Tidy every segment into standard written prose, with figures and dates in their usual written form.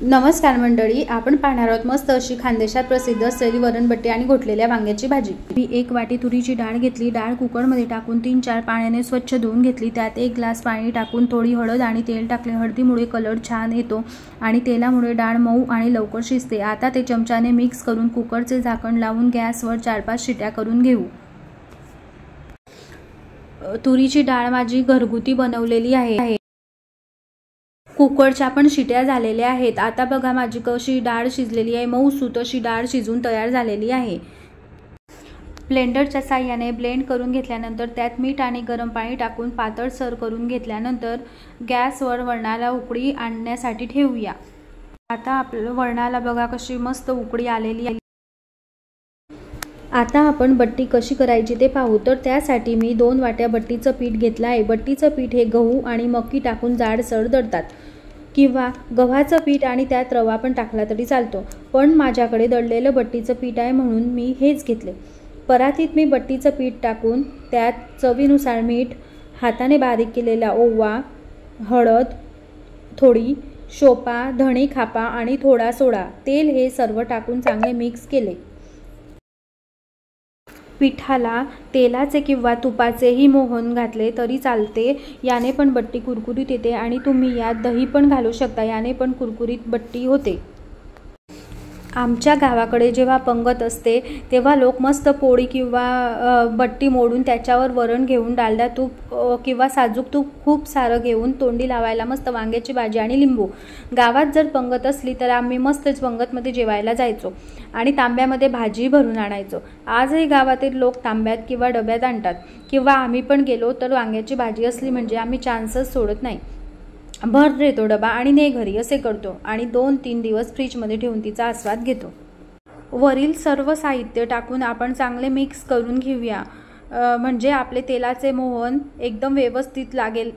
नमस्कार मंडळी, आपण पाहणार आहोत मस्त अशी खानदेशात प्रसिद्ध असलेली वरणबट्टी आणि घोटलेल्या वांग्याची भाजी। मी 1 वाटी तुरीची डाळ घेतली। डाळ कुकरमध्ये टाकून 3-4 पाण्याने स्वच्छ धुवून घेतली। त्यात 1 ग्लास पाणी टाकून थोडी हळद आणि तेल टाकले। हळदीमुळे कलर छान येतो आणि तेलामुळे डाळ मऊ आणि लवकर शिजते। आता ते चमच्याने मिक्स करून कुकरचे झाकण लावून गॅसवर 4-5 शिट्या करून घेऊ। तुरीची डाळ माझी घरगुती बनवलेली आहे। कुकरच्या पण शिट्या झालेल्या आहेत। आता बघा माझी कशी डाळ शिजलेली आहे, मऊसूत अशी डाळ शिजून तयार झालेली आहे। ब्लेंडरच्या साहाय्याने ब्लेंड करून घेतल्यानंतर त्यात मीठ आणि गरम पाणी टाकून पातळसर करून घेतल्यानंतर गॅसवर वरणाला उकळी आणण्यासाठी ठेवूया। आता आपल्या वरणाला बघा कशी मस्त उकळी आलेली आहे। आता आपण बट्टी कशी करायची ते पाहू। तर त्यासाठी मी 2 वाट्या बट्टीचं पीठ घेतलं आहे। बट्टीचं पीठ हे गहू आणि मक्की टाकून जाडसर दळतात किंवा गव्हाचं पीठ आणि त्यात रवा पण टाकला तरी चालतो, पण माझ्याकडे दळलेलं बट्टीचं पीठ आहे म्हणून मी हेच घेतले। परातीत मी बट्टीचं पीठ टाकून त्यात चवीनुसार मीठ, हाताने बारीक केलेला ओवा, हळद थोडी, शोपा, धणे खापा आणि थोडा सोडा, तेल हे सर्व टाकून चांगले मिक्स केले। पिठाला तेलाचे किंवा तुपाचेही मोहन घातले तरी चालते, याने पण बट्टी कुरकुरीत येते आणि तुम्ही यात दही पण घालू शकता, याने पण कुरकुरीत बट्टी होते। आमच्या गावाकडे जेव्हा पंगत असते तेव्हा लोक मस्त पोळी किंवा बट्टी मोडून त्याच्यावर वरण घेऊन डालडा तूप किंवा साजूक तूप खूप सारं घेऊन तोंडी लावायला मस्त वांग्याची भाजी आणि लिंबू। गावात जर पंगत असली तर आम्ही मस्तच पंगतमध्ये जेवायला जायचो आणि तांब्यामध्ये भाजी भरून आणायचो। आजही गावातील लोक तांब्यात किंवा डब्यात आणतात, किंवा आम्ही पण गेलो तर वांग्याची भाजी असली म्हणजे आम्ही चान्सच सोडत नाही, भर देतो डबा आणि ने घरी असे करतो आणि 2-3 दिवस फ्रीजमध्ये ठेवून तिचा आस्वाद घेतो। वरील सर्व साहित्य टाकून आपण चांगले मिक्स करून घेऊया, म्हणजे आपले तेलाचे मोहन एकदम व्यवस्थित लागेल।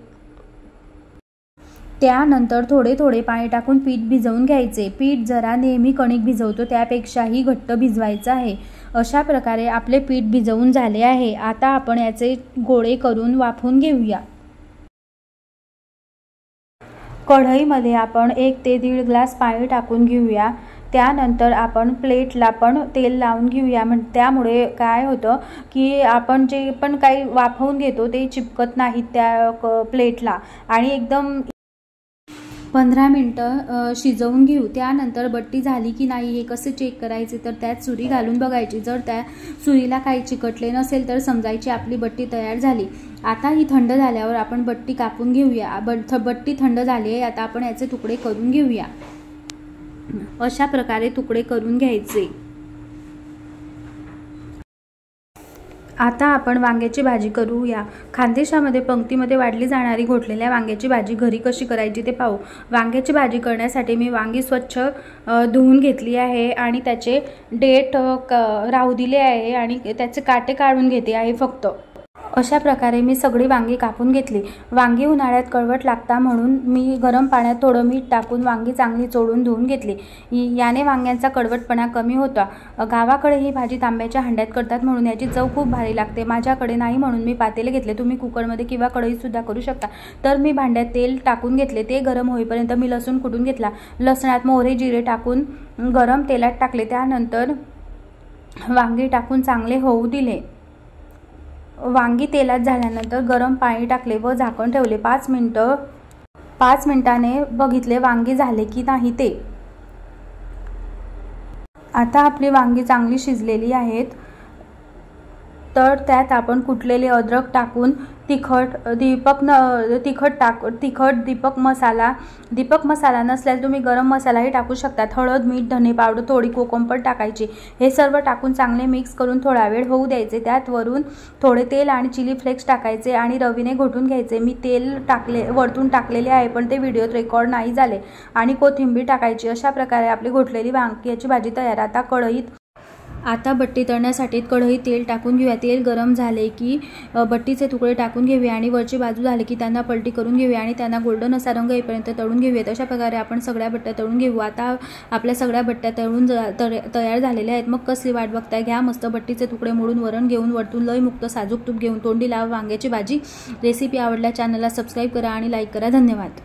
त्यानंतर थोडे थोडे पाणी टाकून पीठ भिजवून घ्यायचे। पीठ जरा नेहमी कणिक भिजवतो त्यापेक्षाही घट्ट भिजवायचं आहे। अशा प्रकारे आपले पीठ भिजवून झाले आहे। आता आपण याचे गोळे करून वाफवून घेऊया। कढईमध्ये आपण 1 ते 1.5 ग्लास पाणी टाकून घेऊया। त्यानंतर आपण प्लेटला पण तेल लावून घेऊया, त्यामुळे काय होतं की आपण जे पण काही वाफवून घेतो ते चिपकत नाही त्या प्लेटला आणि एकदम 15 मिनिटं शिजवून घेऊ। त्यानंतर बट्टी झाली की नाही हे कसे चेक करायचे, तर त्यात सुरी घालून बघायची। जर त्या सुरीला काही चिकटले नसेल तर समजायची आपली बट्टी तयार झाली। आता ही थंड झाल्यावर आपण बट्टी कापून घेऊया। बट्टी थंड झाली आहे, आता आपण याचे तुकडे करून घेऊया। अशा प्रकारे तुकडे करून घ्यायचे। आता आपण वांग्याची भाजी करूया। खानदेशामध्ये पंक्तीमध्ये वाढली जाणारी घोटलेल्या वांग्याची भाजी घरी कशी करायची ते पाहू। वांग्याची भाजी करण्यासाठी मी वांगी स्वच्छ धुवून घेतली आहे आणि त्याचे देठ राहू दिले आहे आणि त्याचे काटे काढून घेते आहे फक्त। अशा प्रकारे मी सगळी वांगी कापून घेतली। वांगी उन्हाळ्यात कळवट लागता म्हणून मी गरम पाण्यात थोडं मीठ टाकून वांगी चांगली चोळून धुवून घेतली, याने वांग्यांचा कडवटपणा कमी होता। गावाकडे ही भाजी तांब्याच्या हांड्यात करतात म्हणून याची चव खूप भारी लागते। माझ्याकडे नाही म्हणून मी पातेले घेतले, तुम्ही कुकरमध्ये किंवा कढईत सुद्धा करू शकता। तर मी भांड्यात तेल टाकून घेतले, ते गरम होईपर्यंत मी लसूण कुटून घेतला। लसणात मोहरी जिरे टाकून गरम तेलात टाकले। त्यानंतर वांगी टाकून चांगले होऊ दिले। वांगी तेलात झाल्यानंतर गरम पाणी टाकले व झाकण ठेवले 5 मिनिटं। 5 मिनिटाने बघितले वांगी झाले की नाही ते। आता आपली वांगी चांगली शिजलेली आहेत, तर त्यात आपण कुटलेले अद्रक टाकून दीपक मसाला नसल्यास तुम्ही गरम मसालाही टाकू शकतात। हळद, मीठ, धने पावडर, थोडी कोकम टाकायची। हे सर्व टाकून चांगले मिक्स करून थोडा वेळ होऊ द्यायचे। त्यात वरून थोडे तेल आणि चिली फ्लेक्स टाकायचे आणि रवीने घोटून घ्यायचे। मी तेल वरतून टाकलेले आहे पण ते व्हिडिओत रेकॉर्ड नाही झाले, आणि कोथिंबीर टाकायची। अशा प्रकारे आपली घोटलेली वांग्याची भाजी तयार। आता बट्टी तळण्यासाठी कढईत तेल टाकून घेऊया। तेल गरम झाले की बट्टीचे तुकडे टाकून घेऊया आणि वरची बाजू झाली की त्यांना पलटी करून घेऊया आणि त्यांना गोल्डन असा रंग येईपर्यंत तळून घेऊयात। अशा प्रकारे आपण सगळ्या बट्ट्या तळून घेऊ। आता आपल्या सगळ्या बट्ट्या तळून तयार झालेल्या आहेत। मग कसली वाट बघताय, घ्या मस्त बट्टीचे तुकडे मोडून वरण घेऊन वरतून लय मुक्त साजूक तूप घेऊन तोंडी लावा वांग्याची भाजी। रेसिपी आवडल्यास चॅनलला सबस्क्राईब करा आणि लाईक करा। धन्यवाद।